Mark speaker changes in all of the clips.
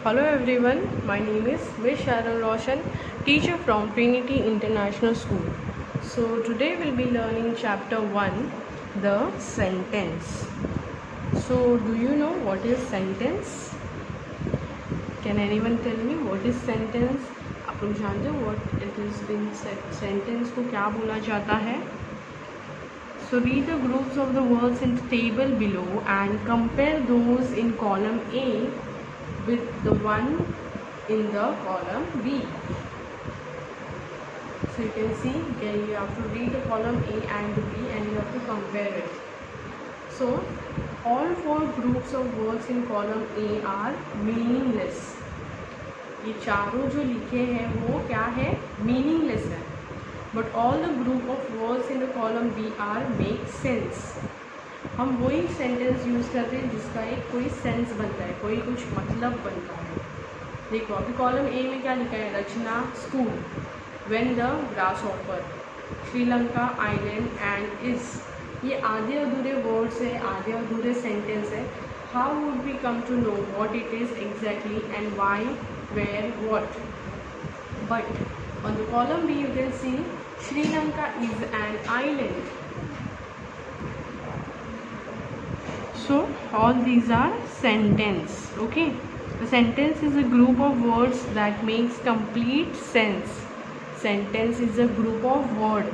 Speaker 1: Hello everyone, my name is Ms. Sharon Roshan, teacher from Trinity International School. So today we'll be learning chapter 1, the sentence. So do you know what is sentence? Can anyone tell me what is sentence? आप लोग जानते हो what it is in sentence को क्या बोला जाता है? So read the groups of the words in the table below and compare those in column A with the one in the column B. So you can see here you have to read the column A and B and you have to compare it. So all four groups of words in column A are meaningless. ये चारों जो लिखे हैं वो क्या है, meaningless है. But all the group of words in the column B are make sense. हम वही सेंटेंस यूज़ करते हैं जिसका एक कोई सेंस बनता है, कोई कुछ मतलब बनता है. देखो अभी कॉलम ए में क्या लिखा है, रचना school, when the grasshopper, Sri Lanka island and is. ये आधे अधूरे वर्ड्स है, आधे अधूरे सेंटेंस है. How would we come to know what it is exactly and why, where, what. But on the column B you can see Sri Lanka is an island. So all these are sentence. Okay, the sentence is a group of words that makes complete sense. Sentence is a group of word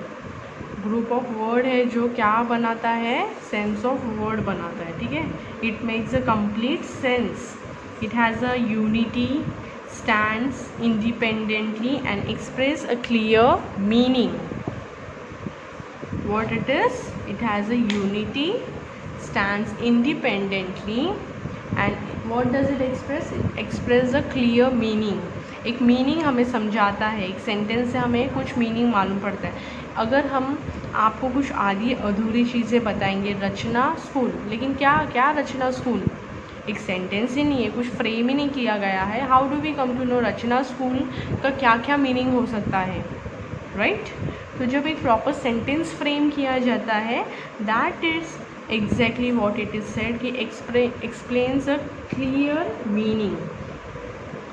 Speaker 1: है जो क्या बनाता है, sense of word बनाता है. ठीक है, it makes a complete sense. It has a unity, stands independently and express a clear meaning. What it is? It has a unity, stands independently and what does it express? It express a clear meaning. एक meaning हमें समझाता है, एक sentence से हमें कुछ meaning मालूम पड़ता है. अगर हम आपको कुछ आधी अधूरी चीज़ें बताएंगे, रचना स्कूल, लेकिन क्या रचना स्कूल, एक सेंटेंस ही नहीं है, कुछ फ्रेम ही नहीं किया गया है. How do we come to know Rachna school का क्या क्या मीनिंग हो सकता है, राइट? तो जब एक प्रॉपर सेंटेंस फ्रेम किया जाता है, that is exactly what it is said कि एक्सप्लेन्स अ क्लियर मीनिंग.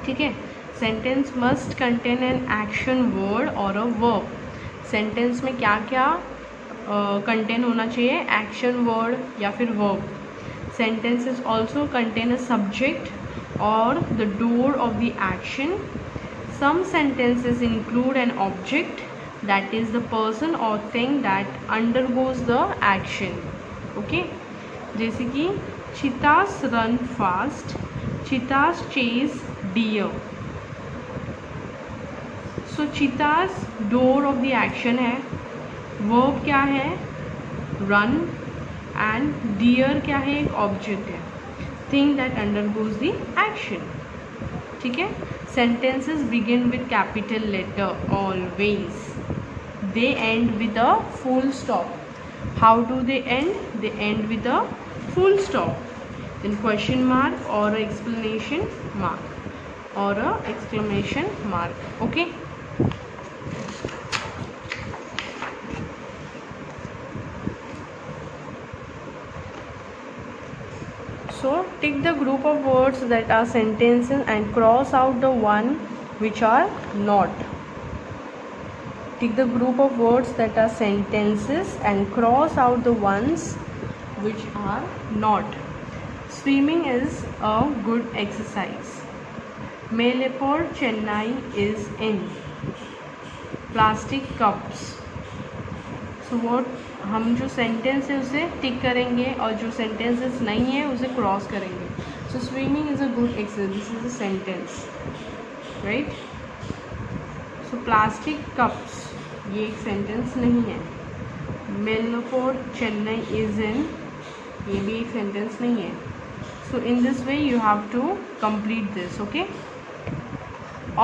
Speaker 1: ठीक है, sentence must contain an action word और अ वर्ब. सेंटेंस में क्या क्या कंटेन होना चाहिए, एक्शन वर्ड या फिर verb. Sentences also contain a subject or the doer of the action. Some sentences include an object, that is the person or thing that undergoes the action. Okay, जैसे कि cheetahs run fast, cheetahs chase deer. So cheetahs doer of the action है, verb क्या है, run, and dear क्या है, एक object है, thing that undergoes the action. ठीक है, sentences begin with capital letter always. They end with a full stop. How do they end? They end with a full stop, then question mark और explanation mark और exclamation mark. Okay, so tick the group of words that are sentences and cross out the one which are not. Tick the group of words that are sentences and cross out the ones which are not. Swimming is a good exercise. Mayapur, Chennai is in. Plastic cups. So what, हम जो sentence है उसे टिक करेंगे और जो sentences नहीं है उसे क्रॉस करेंगे. So swimming is a good exercise, this is a sentence, right? So plastic cups, ये एक सेंटेंस नहीं है. मेलपोर चेन्नई इज इन, ये भी एक सेंटेंस नहीं है. So in this way you have to complete this. Okay,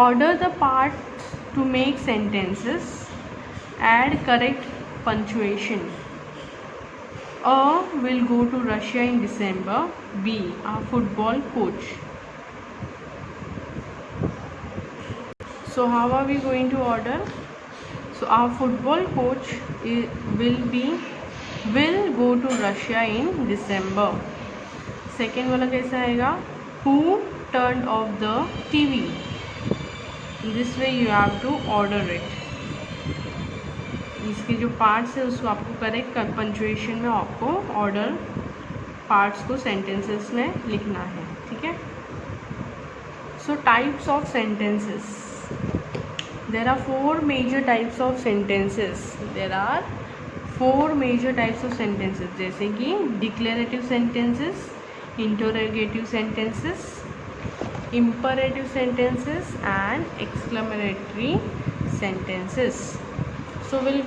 Speaker 1: order the part to make sentences, add correct punctuation. A will go to Russia in December. B, a football coach. So how are we going to order? So our football coach will go to Russia in December. Second वाला कैसा आएगा, who turned off the TV. In this way you have to order it. इसके जो parts है उसको आपको correct punctuation में आपको ऑर्डर पार्ट्स को सेंटेंसेस में लिखना है, ठीक है। So types of sentences, there are four major types of sentences. जैसे कि declarative sentences, interrogative sentences, imperative sentences and exclamatory sentences. So we'll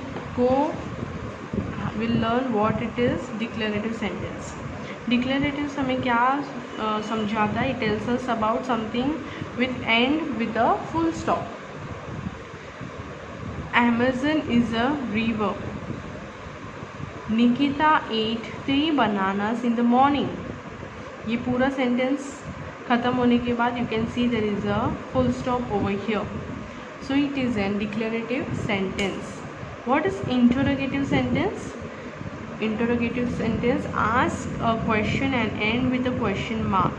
Speaker 1: learn what it is declarative sentence. Declarative हमें क्या समझाता है? It tells us about something with end with a full stop. Amazon is a river. Nikita ate 3 bananas in the morning. ये पूरा sentence ख़त्म होने के बाद you can see there is a full stop over here, so it is an declarative sentence. What is interrogative sentence? Interrogative sentence ask a question and and with a question mark.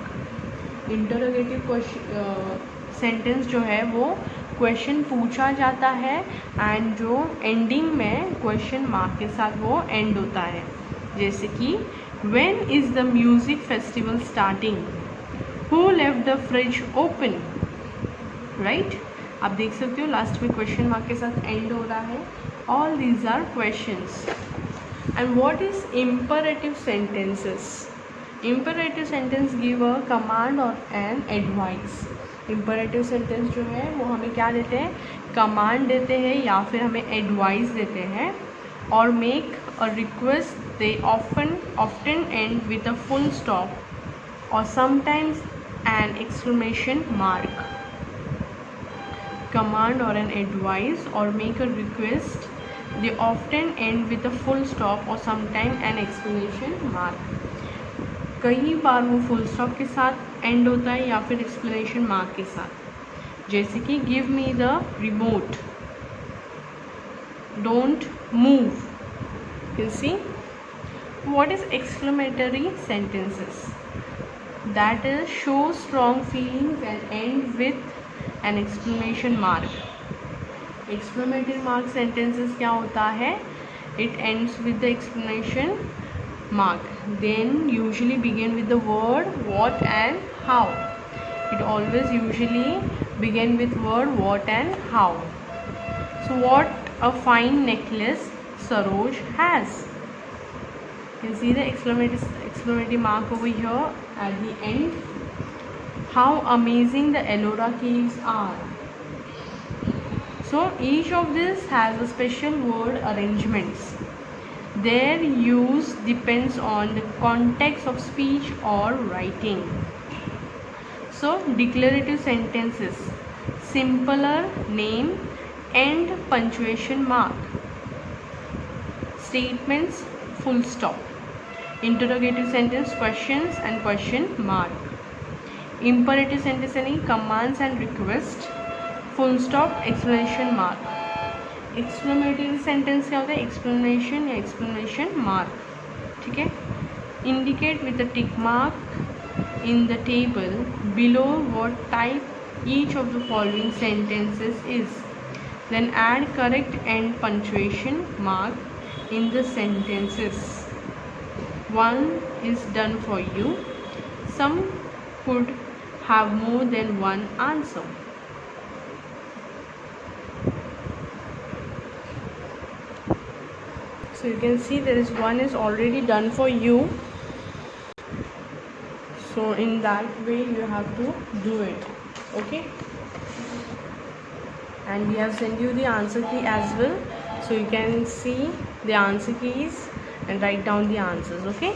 Speaker 1: Interrogative sentence जो है वो question पूछा जाता है and जो ending में question mark के साथ वो एंड होता है. जैसे कि when is the music festival starting? Who left the fridge open? Right? आप देख सकते हो लास्ट में क्वेश्चन मार्क के साथ एंड हो रहा है. All these are questions. And what is imperative sentences? Imperative sentence give a command or an advice. Imperative sentence जो है वो हमें क्या देते हैं? कमांड देते हैं या फिर हमें एडवाइस देते हैं. और make a request. They often end with a full stop or sometimes an exclamation mark. Command or an advice or make a request, they often end with a full stop or sometimes an exclamation mark. कई बार वो full stop के साथ and होता है या फिर explanation mark के साथ. जैसे कि give me the remote, don't move. You see what is exclamatory sentences? That is show strong feelings and end with an exclamation mark. Exclamatory mark sentences क्या होता है? It ends with the exclamation mark. Then usually begin with the word what and how. It always usually begin with word what and how. So what a fine necklace Saroj has. You see the exclamatory mark over here at the end. How amazing the Ellora caves are. So each of this has a special word arrangements. Their use depends on the context of speech or writing. So declarative sentences, simpler name, end punctuation mark. Statements, full stop. Interrogative sentence, questions and question mark. Imperative sentence यानी commands and request, full stop, exclamation mark. Exclamatory sentence क्या होता है? Explanation या exclamation mark. ठीक है. Indicate with a tick mark in the table below what type each of the following sentences is. Then add correct end punctuation mark in the sentences. One is done for you. Some could have more than one answer. So you can see there is one is already done for you. So in that way you have to do it. Okay? And we have sent you the answer key as well. So you can see the answer keys and write down the answers. Okay?